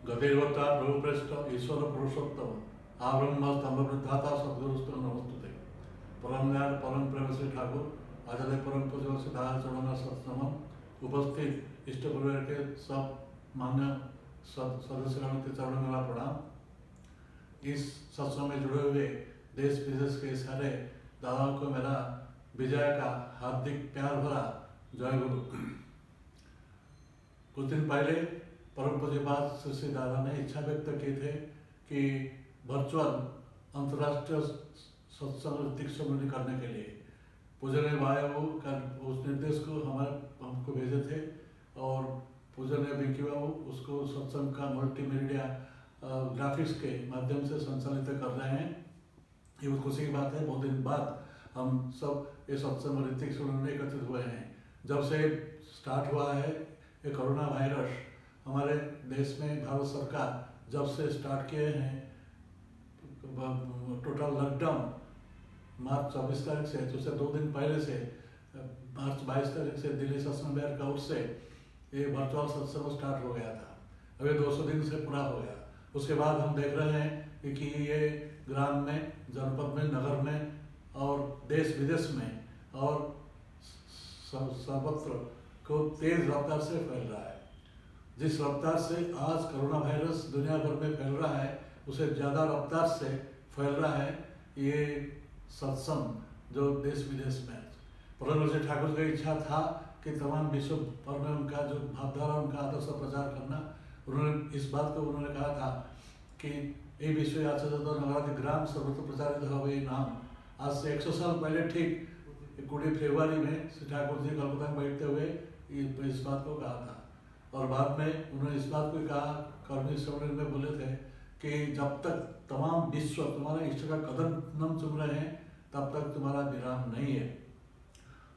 गतिर्वता प्रभुप्रेष्ठ ईश्वर पुरुषोत्तम आब्रह्म स्तंभ वृद्धाता सदगुरुस्तु नमस्तुते। परम दयाल परम प्रेम श्री ठाकुर आचार्य परम पूज्य सिद्धार्थ चरण सत्सम उपस्थित इष्ट परिवार के सब मान्य सदस्यों के चरण मेरा प्रणाम। इस सत्संग में जुड़े हुए देश विदेश के सारे दादाओं को मेरा विजय का हार्दिक प्यार भरा जय गुरु। कुछ दिन पहले परम पूज्यपाद श्री दादा ने इच्छा व्यक्त की थे कि वर्चुअल अंतर्राष्ट्रीय सत्संग ऋतिक सम्मेलन करने के लिए पूजनीय भाई बाबू का उस निर्देश को हमको भेजे थे और पूजनीय बिंकी बाबू उसको सत्संग का मल्टीमीडिया ग्राफिक्स के माध्यम से संचालित कर रहे हैं। ये बहुत खुशी की बात है। बहुत दिन बाद हम सब ये सत्संग ऋतिक सम्मेलन में एकत्रित हुए हैं। जब से स्टार्ट हुआ है ये कोरोना वायरस हमारे देश में भारत सरकार जब से स्टार्ट किए हैं टोटल लॉकडाउन मार्च 24 तारीख से, तो उससे 2 दिन पहले से मार्च 22 तारीख से दिल्ली सत्संग बिहार काउट से ये वर्चुअल सत्संग स्टार्ट हो गया था। अभी 200 दिन से पूरा हो गया। उसके बाद हम देख रहे हैं कि ये ग्राम में, जनपद में, नगर में और देश विदेश में और सर्वत्र को तेज रफ्तार से फैल रहा है। जिस रफ्तार से आज कोरोना वायरस दुनिया भर में फैल रहा है उसे ज़्यादा रफ्तार से फैल रहा है ये सत्संग जो देश विदेश में। परम पूज्य ठाकुर की इच्छा था कि तमाम विश्व भर में उनका जो भावधारा उनका आदर्श प्रचार करना। उन्होंने इस बात को उन्होंने कहा था कि ये विश्व आचार्य नवरात्रि ग्राम सर्वत्र प्रचारित हो ये नाम। आज से 100 साल पहले ठीक 20 फरवरी में श्री ठाकुर जी कलकत्ता में बैठते हुए इस बात को कहा था और बाद में उन्होंने इस बात को कहा कर्मी सम्मेलन में बोले थे कि जब तक तमाम विश्व तुम्हारे इष्ट का कदम चुम रहे हैं तब तक तुम्हारा विराम नहीं है।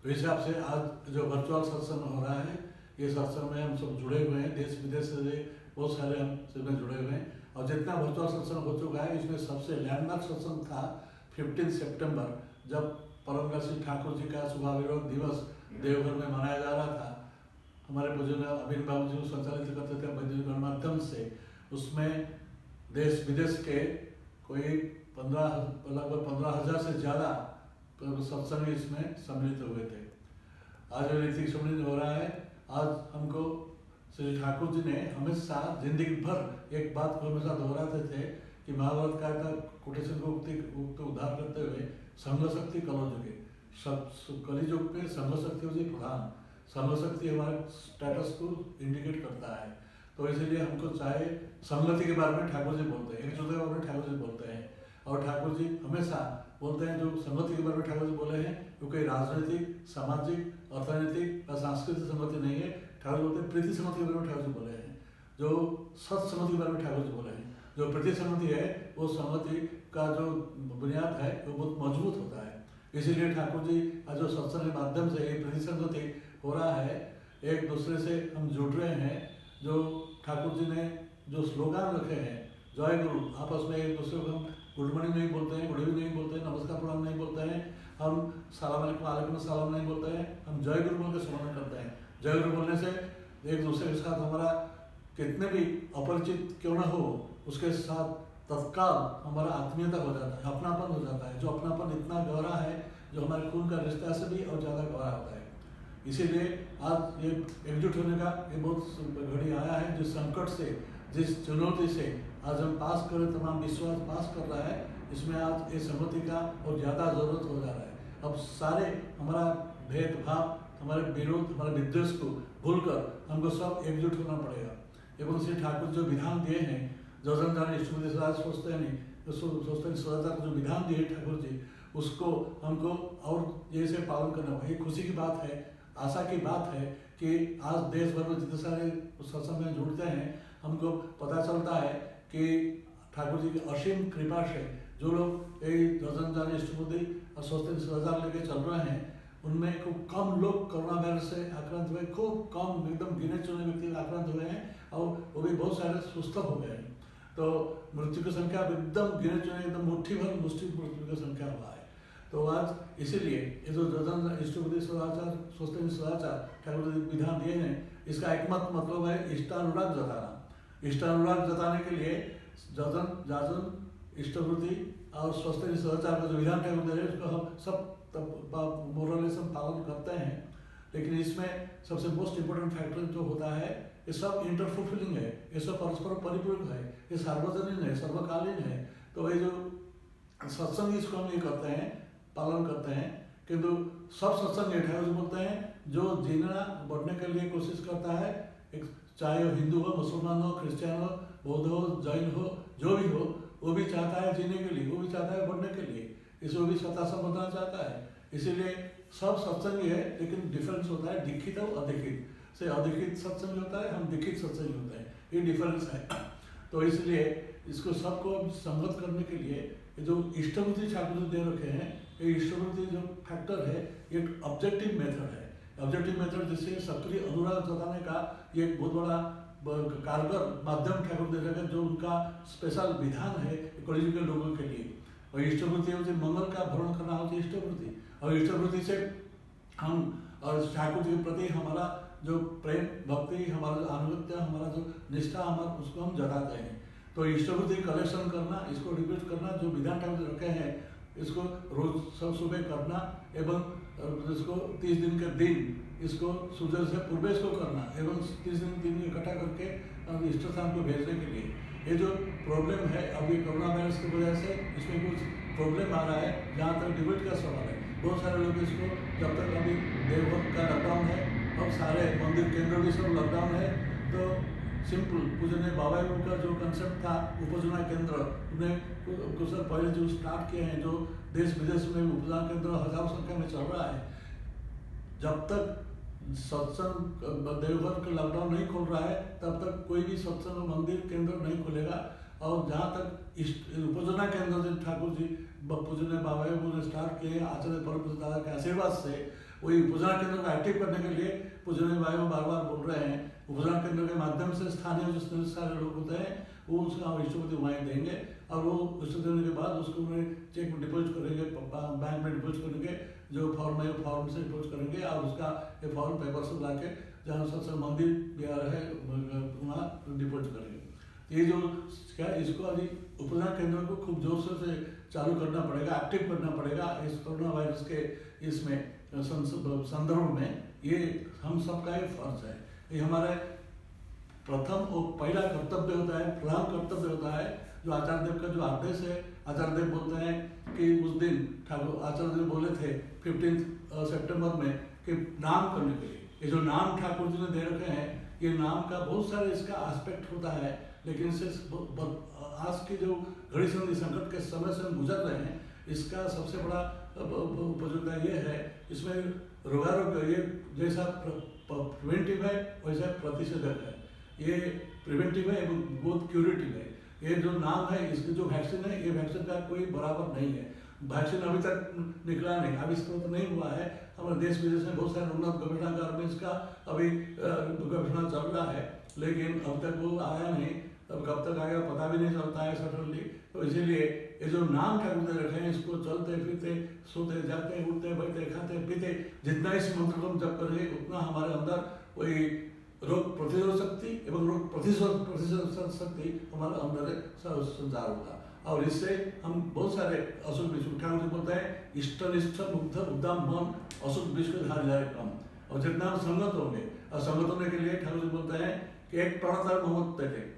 तो इस हिसाब से आज जो वर्चुअल सत्संग हो रहा है ये सत्संग में हम सब जुड़े हुए हैं। देश विदेश से बहुत सारे हम इसमें जुड़े हुए हैं और जितना वर्चुअल सत्संग हो चुका है इसमें सबसे लैंडमार्क सत्संग था 15 सितंबर जब परम श्री ठाकुर जी का शुभाविरोध दिवस देवघर में मनाया जा रहा था। हमारे पूजन अभिन बाबू जी संचालित करते थे वैदिक माध्यम से। उसमें देश विदेश के कोई लगभग 15,000 से ज़्यादा सत्संग इसमें सम्मिलित हुए थे। आज ऋतिक सम्मिलित हो रहा है। आज हमको श्री ठाकुर जी ने हमेशा जिंदगी भर एक बात को हमेशा दोहराते थे कि महाभारत का कोटेशन को उद्धार करते हुए संघ शक्ति कलयुगे सब कलियुग में संघ शक्ति हो प्रधान। संघ शक्ति हमारे स्टेटस को इंडिकेट करता है। तो इसलिए हमको चाहे संगति के बारे में ठाकुर जी बोलते हैं, एकजुटता के बारे में ठाकुर जी बोलते हैं और ठाकुर जी हमेशा बोलते हैं जो संगति के बारे में ठाकुर जी बोले हैं क्योंकि राजनीतिक, सामाजिक, अर्थनैतिक और सांस्कृतिक संगति नहीं है। ठाकुर बोलते हैं प्रीति संगति के बारे में ठाकुर जी बोले हैं, जो सत्संगति के बारे में ठाकुर जी बोले हैं। जो प्रीति संगति है वो संगति का जो बुनियाद है वो बहुत मजबूत होता है। इसीलिए ठाकुर जी जो सत्संग के माध्यम से ये प्रीति संगति हो रहा है, एक दूसरे से हम जुड़ रहे हैं। जो ठाकुर जी ने जो स्लोगान रखे हैं जय गुरु, आपस में एक दूसरे को हम गुड मॉर्निंग नहीं बोलते हैं, गुड इवनिंग नहीं बोलते हैं, नमस्कार प्रणाम नहीं बोलते हैं, हम सलाम अलैकुम सलाम नहीं बोलते हैं, हम जय गुरु बोल के सम्मान करते हैं। जय गुरु बोलने से एक दूसरे के साथ हमारा कितने भी अपरिचित क्यों ना हो उसके साथ तत्काल हमारा आत्मीयता हो जाता है, अपनापन हो जाता है। जो अपनापन इतना गहरा है जो हमारे खून का रिश्ता से भी और ज़्यादा गहरा होता है। इसीलिए आज ये एकजुट होने का ये बहुत घड़ी आया है। जिस संकट से, जिस चुनौती से आज हम पास करें, तमाम विश्वास पास कर रहा है, इसमें आज ये संगति का और ज़्यादा ज़रूरत हो जा रहा है। अब सारे हमारा भेदभाव, हमारे विरोध, हमारे विद्वेष को भूलकर हमको सब एकजुट होना पड़ेगा। एवं श्री ठाकुर जो विधान दिए हैं, जो जन जाने इष्टपति सोचते हैं सदाचार को जो विधान दिए ठाकुर जी, उसको हमको और ये से पालन करना होगा। ये खुशी की बात है, आशा की बात है कि आज देश भर में जितने सारे सत्संग में जुड़ते हैं हमको पता चलता है कि ठाकुर जी की असीम कृपा से जो लोग यही जन जाने इष्टपति और सोचते सदाचार लेके चल रहे हैं उनमें खूब कम लोग कोरोना वायरस से आक्रांत हुए, खूब कम एकदम गिने चुने व्यक्ति आक्रांत हुए हैं और वो भी बहुत सारे सुस्थ हो गए हैं। तो मृत्यु की संख्या एकदम गिने चुने एकदम मुट्ठी भर मृत्यु की संख्या हुआ है। तो आज इसीलिए ये जो जन इष्टपति सदाचार सोचते सदाचार ठाकुर जी विधान दिए हैं, इसका एकमात्र मतलब है इष्टानुराग जताना। इष्टानुराग जताने के लिए जतन जाजन इष्टवृत्ति और स्वस्थ सदाचार का जो विधान ठाकुर दे रहे हैं उसको हम सब मोरलेस हम पालन करते हैं। लेकिन इसमें सबसे मोस्ट इम्पोर्टेंट फैक्टर जो होता है, ये सब इंटरफुलफिलिंग है, ये सब परस्पर परिपूरक है, ये सार्वजनीन है, सर्वकालीन है। तो ये जो सत्संग इसको हम ये करते हैं, पालन करते हैं, किंतु सब सत्संग ठाकुर जी बोलते हैं जो जीना बढ़ने के लिए कोशिश करता है, एक चाहे वो हिंदू हो, मुसलमान हो, क्रिश्चियन हो, बौद्ध हो, जैन हो, जो भी हो, वो भी चाहता है जीने के लिए, वो भी चाहता है बढ़ने के लिए, इसको भी स्वतः समझना चाहता है। इसीलिए सब सत्संग है, लेकिन डिफरेंस होता है दीक्षित और अदीक्षित से। अदीक्षित सत्संग होता है, हम दीक्षित सत्संग होते हैं, ये डिफरेंस है। तो इसलिए इसको सबको संगत करने के लिए जो इष्टवृत्ति ठाकुर दे रखे हैं, ये इष्टवृत्ति जो फैक्टर है, ये ऑब्जेक्टिव मेथड है। ऑब्जेक्टिव मेथड जिससे सक्रिय अनुराग जताने का ये एक बहुत बड़ा कारगर माध्यम ठाकुर दे रखे, जो उनका स्पेशल विधान है कलयुग के लोगों के लिए। और इष्टवृत्ति होती मंगल का भरण करना होती है इष्टवृत्ति, और इष्टवृत्ति से हम और ठाकुर जी के प्रति हमारा जो प्रेम भक्ति, हमारा अनुगत्य, हमारा जो निष्ठा, हमारा उसको हम जताते हैं। तो इष्टवृत्ति कलेक्शन करना, इसको रिपीट करना, जो विधान ठाकुर रखे हैं इसको रोज सब सुबह करना, एवं इसको 30 दिन के दिन इसको सूर्य से पूर्व इसको करना, एवं 30 दिन इकट्ठा करके इष्ट स्थान को भेजने के लिए। ये जो प्रॉब्लम है अभी कोरोना वायरस की वजह से, इसमें कुछ प्रॉब्लम आ रहा है। जहाँ तक डिबेट का सवाल है, बहुत सारे लोग इसको, जब तक अभी देवभक्त का लॉकडाउन है, अब सारे मंदिर केंद्र भी सब लॉकडाउन है, तो सिंपल पूजनीय बाबा का जो कंसेप्ट था उपजना केंद्र, उन्हें कुछ साल पहले जो स्टार्ट किए हैं, जो देश विदेश में उपजना केंद्र हजारों संख्या में चल रहा है। जब तक सत्संग देवघर का लॉकडाउन नहीं खोल रहा है, तब तक कोई भी सत्संग मंदिर केंद्र नहीं खुलेगा। और जहाँ तक उपजना केंद्र जो ठाकुर जी पूजनीय बाबा ने स्टार्ट किए आचार्य परम दादा के आशीर्वाद से, वही उपजना केंद्र को एक्टिव करने के लिए पूजनीय बाबा बार बार बोल रहे हैं। उपजना केंद्र के माध्यम से स्थानीय जो सारे लोग होते हैं वो उसका इष्टवृत्ति वहीं देंगे, और वो इष्ट देने के बाद उसको उन्हें चेक में डिपॉजिट करेंगे, बैंक में डिपॉजिट करेंगे, जो फॉर्म है फॉर्म से डिपॉजिट करेंगे, और उसका ये फॉर्म पेपर से ला के जहाँ सत्संग मंदिर बिहार है वहाँ डिपॉजिट करेंगे। ये जो क्या, इसको अभी उपजना केंद्र को खूब जोर से चालू करना पड़ेगा, एक्टिव करना पड़ेगा इस कोरोना वायरस के इसमें संदर्भ में। ये हम सबका ये फर्ज है, ये हमारे प्रथम और पहला कर्तव्य होता है, प्रधान कर्तव्य होता है। जो आचार्य देव का जो आदेश है, आचार्य देव बोलते हैं कि उस दिन ठाकुर आचार्य देव बोले थे 15 सितंबर में कि नाम करने के लिए, ये जो नाम ठाकुर जी ने दे रखे हैं, ये नाम का बहुत सारे इसका एस्पेक्ट होता है। लेकिन इससे आज की जो घड़ी संकट के समय से हम गुजर रहे हैं, इसका सबसे बड़ा उपयोगिता ये है, इसमें रोगारोग ये जैसा प्रिवेंटिव है वैसा प्रतिषेधक है। ये प्रिवेंटिव है एवं बहुत क्यूरेटिव है। ये जो नाम है, इसकी जो वैक्सीन है, ये वैक्सीन का कोई बराबर नहीं है। वैक्सीन अभी तक निकला नहीं, आविष्कृत नहीं हुआ है। हमारे देश विदेश में बहुत सारे उन्नत गवेषणागार में इसका अभी गवेषणा चल रहा है, लेकिन अब तक वो आया नहीं। तब कब तक आएगा पता भी नहीं चलता है सडनली। तो इसीलिए ये जो नाम ठाकुर ने रखे हैं, इसको चलते फिरते, सोते जाते, उठते बैठते, खाते पीते, जितना इस मंत्र को हम जप करेंगे, उतना हमारे अंदर वही रोग प्रतिरोध शक्ति एवं रोग प्रतिशत शक्ति हमारे अंदर संचार होगा। और इससे हम बहुत सारे अशुभ विश्व, ठाकुर जी बोलते हैं इष्टनिष्ठ मुग्ध उद्दाम मन अशुभ विश्व धार जाए कम। और जितना हम संगत होंगे, और संगत होने के लिए ठाकुर जी बोलते हैं कि एक प्रणता मोहम्मद थे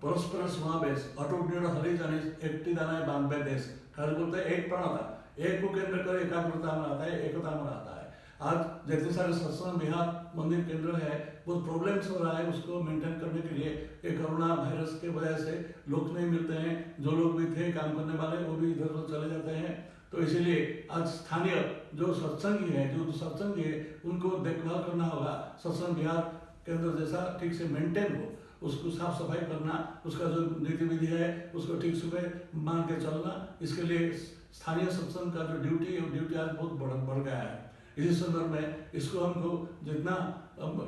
परस्पर समावेश अटूट हरि जाने एकटी दाना बांबे देश। ठाकुर बोलते हैं एक प्रणता, एक को केंद्र कर एकाग्रता में आता है, एकता में आता है। आज जितने सारे सत्संग विहार मंदिर केंद्र है, बहुत प्रॉब्लम्स हो रहा है उसको मेंटेन करने के लिए। ये कोरोना वायरस के वजह से लोग नहीं मिलते हैं, जो लोग भी थे काम करने वाले वो भी इधर उधर चले जाते हैं। तो इसीलिए आज स्थानीय जो सत्संगी है, जो सत्संगी है, उनको देखभाल करना होगा। सत्संग विहार केंद्र जैसा ठीक से मेंटेन हो, उसको साफ सफाई करना, उसका जो नीति विधि है उसको ठीक से मान के चलना। इसके लिए स्थानीय सत्संग का जो ड्यूटी है, वो ड्यूटी आज बहुत बढ़ गया है। इसी संदर्भ में इसको हमको जितना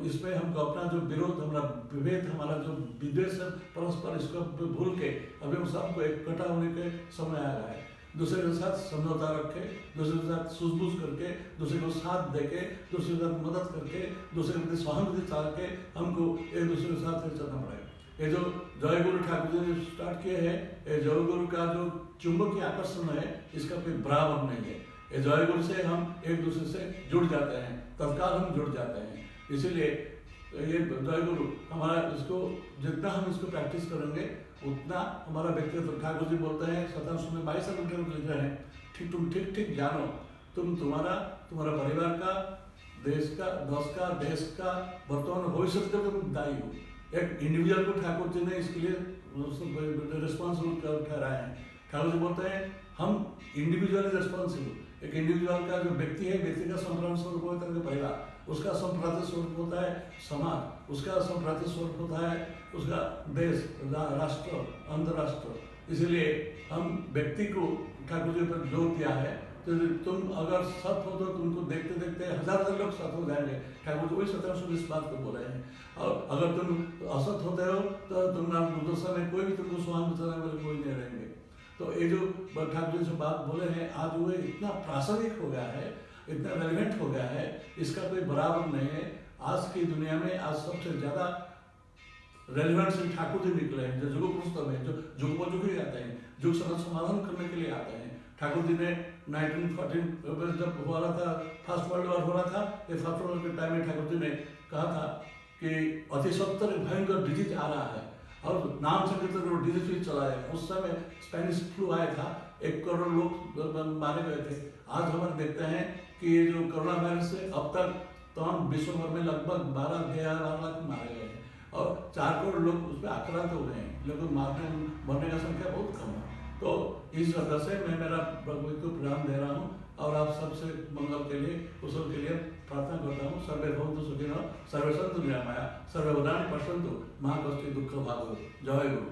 इसमें हमको अपना जो विरोध, हमारा विभेद, हमारा जो विद्वेष है परस्पर, इसको भूल के अभी हम सबको इकट्ठा होने के समय आ रहा है। दूसरे के साथ समझौता रखे, दूसरे के साथ सूझबूझ करके, दूसरे को साथ देके, दूसरे के साथ मदद करके, दूसरे के प्रति सहानुभूति चाह के हमको एक दूसरे के साथ चलना पड़ेगा। ये जो जय गुरु ठाकुर जी ने स्टार्ट किए हैं, ये जय गुरु का जो चुंबकीय आकर्षण है इसका कोई बराबर नहीं है। ये जय गुरु से हम एक दूसरे से जुड़ जाते हैं, तत्काल हम जुड़ जाते हैं। इसीलिए ये जय गुरु हमारा, इसको जितना हम इसको प्रैक्टिस करेंगे उतना हमारा व्यक्तित्व, ठाकुर जी बोलते हैं 2722 लिख रहे हैं, ठीक तुम ठीक ठीक जानो, तुम्हारा परिवार का, देश का, देश का वर्तमान भविष्य के तुम दायी हो। एक इंडिविजुअल को ठाकुर जी ने इसके लिए रिस्पॉन्सिबल ठहराए हैं। ठाकुर जी बोलते हैं हम इंडिविजुअल रिस्पॉन्सिबल। एक इंडिविजुअल का जो व्यक्ति है, व्यक्ति का संप्रांत स्वरूप होता है परिवार, उसका संप्रांत स्वरूप होता है समाज, उसका संप्रांत स्वरूप होता है उसका देश, राष्ट्र, अंतरराष्ट्र। इसलिए हम व्यक्ति को ठाकुर जी पर जोर दिया है। तो तुम अगर सत हो तो तुमको देखते देखते हजार लोग सत हो जाएंगे। ठाकुर जी वही 1720 बात को बोले हैं। और अगर तुम असत होते हो तो तुम दुर्दशा में कोई भी तुमको सुहान बचाने वाले कोई नहीं रहेंगे। तो ये जो ठाकुर जी से बात बोले हैं आज वो इतना प्रासंगिक हो गया है, इतना रेलिवेंट हो गया है, इसका कोई बराबर नहीं है। आज की दुनिया में आज सबसे ज़्यादा रेलिवेंट से ठाकुर जी निकले हैं, जो जुग पुस्तक में, जो जुग आते हैं, जुग समाधान करने के लिए आते हैं। ठाकुर जी ने 1914 जब हुआ था, फर्स्ट वर्ल्ड वॉर हो रहा था, ये फर्स्ट वर्ल्ड के टाइम में ठाकुर जी ने कहा था कि अति सत्तर भयंकर डिजीज आ रहा है और नाम से वो डिजीज भी चला है। उस समय स्पेनिश फ्लू आया था, 1 करोड़ लोग मारे गए थे। आज हम देखते हैं कि ये जो कोरोना वायरस से अब तक तमाम विश्व भर में लगभग 12 लाख मारे गए हैं और 4 करोड़ लोग उस पर आक्रांत हो गए हैं। लेकिन मरने का संख्या बहुत कम है। तो इस वजह से मैं मेरा भगवत को प्रणाम दे रहा हूँ और आप सबसे मंगल के लिए, कुशल के लिए प्रार्थना करता हूँ। सर्वे भवन्तु सुखिनः, सर्वे सन्तु निरामया, सर्वे भद्राणि पश्यन्तु, मा कश्चित् दुःखं भाग् भवेत्। जय गुरु।